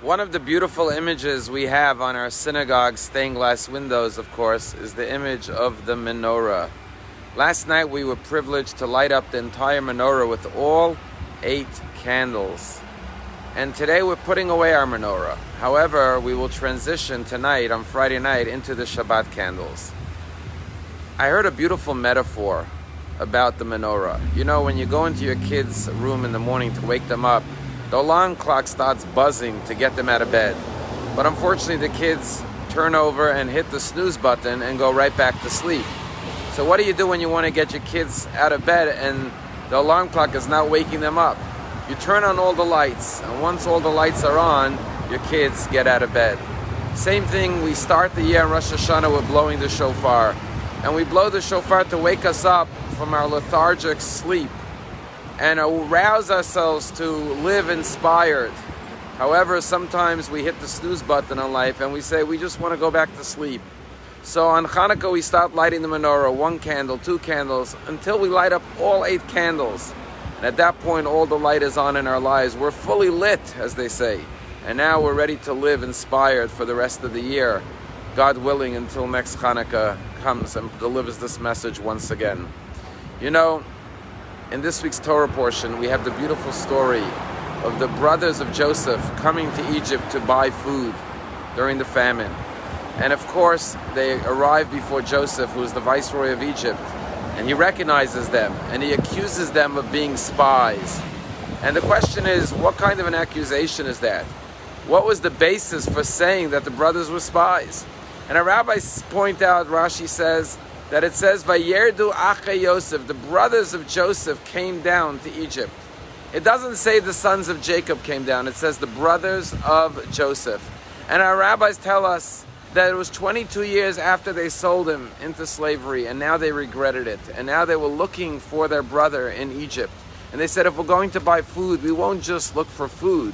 One of the beautiful images we have on our synagogue stained glass windows, of course, is the image of the menorah. Last night we were privileged to light up the entire menorah with all 8 candles. And today we're putting away our menorah. However, we will transition tonight, on Friday night, into the Shabbat candles. I heard a beautiful metaphor about the menorah. You know, when you go into your kids' room in the morning to wake them up, the alarm clock starts buzzing to get them out of bed. But unfortunately, the kids turn over and hit the snooze button and go right back to sleep. So what do you do when you want to get your kids out of bed and the alarm clock is not waking them up? You turn on all the lights, and once all the lights are on, your kids get out of bed. Same thing, we start the year in Rosh Hashanah with blowing the shofar. And we blow the shofar to wake us up from our lethargic sleep and arouse ourselves to live inspired. However, sometimes we hit the snooze button on life and we say we just want to go back to sleep. So on Hanukkah we start lighting the menorah, 1 candle, 2 candles, until we light up all 8 candles. And at that point all the light is on in our lives. We're fully lit, as they say. And now we're ready to live inspired for the rest of the year, God willing, until next Hanukkah comes and delivers this message once again. You know, in this week's Torah portion, we have the beautiful story of the brothers of Joseph coming to Egypt to buy food during the famine. And of course, they arrive before Joseph, who is the viceroy of Egypt, and he recognizes them, and he accuses them of being spies. And the question is, what kind of an accusation is that? What was the basis for saying that the brothers were spies? And our rabbis point out, Rashi says, that it says, Vayerdu Ache Yosef, the brothers of Joseph came down to Egypt. It doesn't say the sons of Jacob came down, it says the brothers of Joseph. And our rabbis tell us that it was 22 years after they sold him into slavery, and now they regretted it. And now they were looking for their brother in Egypt. And they said, if we're going to buy food, we won't just look for food,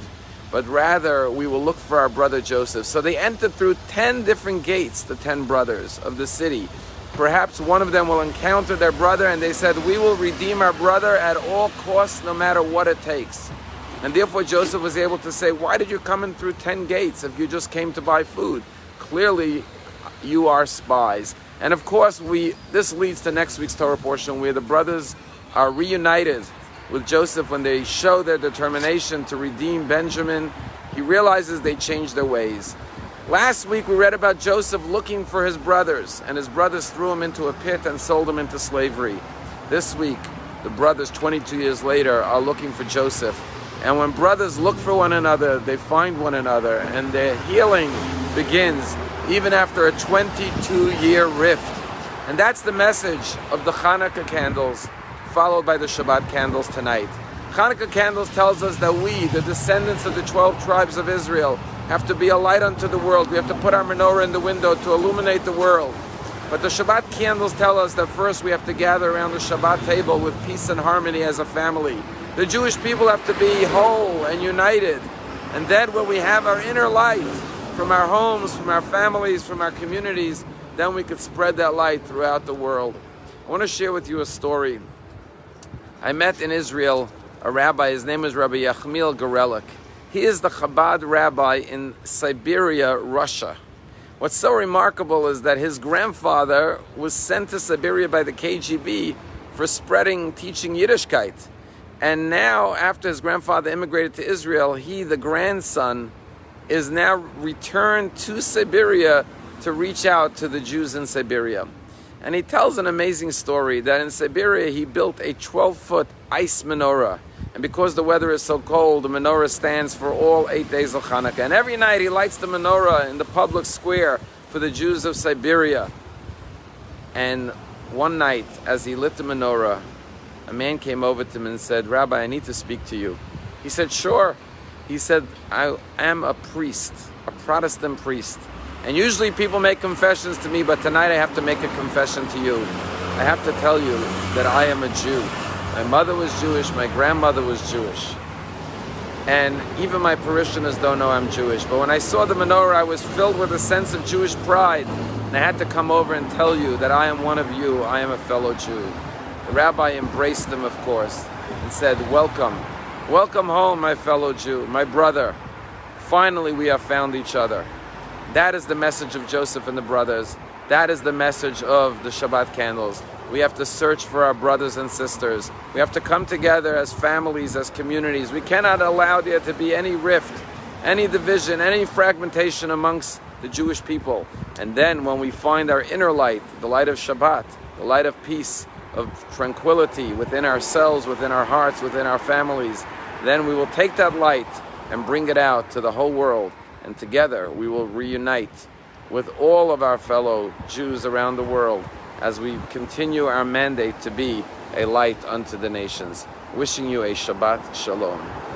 but rather we will look for our brother Joseph. So they entered through 10 different gates, the 10 brothers of the city. Perhaps one of them will encounter their brother, and they said, we will redeem our brother at all costs, no matter what it takes. And therefore Joseph was able to say, why did you come in through 10 gates if you just came to buy food? Clearly you are spies. And of course this leads to next week's Torah portion, where the brothers are reunited with Joseph when they show their determination to redeem Benjamin. He realizes they changed their ways. Last week we read about Joseph looking for his brothers, and his brothers threw him into a pit and sold him into slavery. This week, the brothers 22 years later are looking for Joseph. And when brothers look for one another, they find one another, and their healing begins even after a 22-year rift. And that's the message of the Hanukkah candles, followed by the Shabbat candles tonight. Hanukkah candles tells us that we, the descendants of the 12 tribes of Israel, have to be a light unto the world. We have to put our menorah in the window to illuminate the world. But the Shabbat candles tell us that first we have to gather around the Shabbat table with peace and harmony as a family. The Jewish people have to be whole and united. And then when we have our inner light from our homes, from our families, from our communities, then we could spread that light throughout the world. I want to share with you a story. I met in Israel a rabbi. His name is Rabbi Yachmiel Gorelik. He is the Chabad rabbi in Siberia, Russia. What's so remarkable is that his grandfather was sent to Siberia by the KGB for teaching Yiddishkeit. And now, after his grandfather immigrated to Israel, he, the grandson, is now returned to Siberia to reach out to the Jews in Siberia. And he tells an amazing story that in Siberia he built a 12-foot ice menorah. And because the weather is so cold, the menorah stands for all 8 days of Hanukkah. And every night he lights the menorah in the public square for the Jews of Siberia. And one night, as he lit the menorah, a man came over to him and said, Rabbi, I need to speak to you. He said, sure. He said, I am a priest, a Protestant priest. And usually people make confessions to me, but tonight I have to make a confession to you. I have to tell you that I am a Jew. My mother was Jewish, my grandmother was Jewish. And even my parishioners don't know I'm Jewish. But when I saw the menorah, I was filled with a sense of Jewish pride. And I had to come over and tell you that I am one of you, I am a fellow Jew. The rabbi embraced him, of course, and said, welcome. Welcome home, my fellow Jew, my brother. finally we have found each other. That is the message of Joseph and the brothers. That is the message of the Shabbat candles. We have to search for our brothers and sisters. We have to come together as families, as communities. We cannot allow there to be any rift, any division, any fragmentation amongst the Jewish people. And then when we find our inner light, the light of Shabbat, the light of peace, of tranquility within ourselves, within our hearts, within our families, then we will take that light and bring it out to the whole world. And together we will reunite with all of our fellow Jews around the world as we continue our mandate to be a light unto the nations. Wishing you a Shabbat Shalom.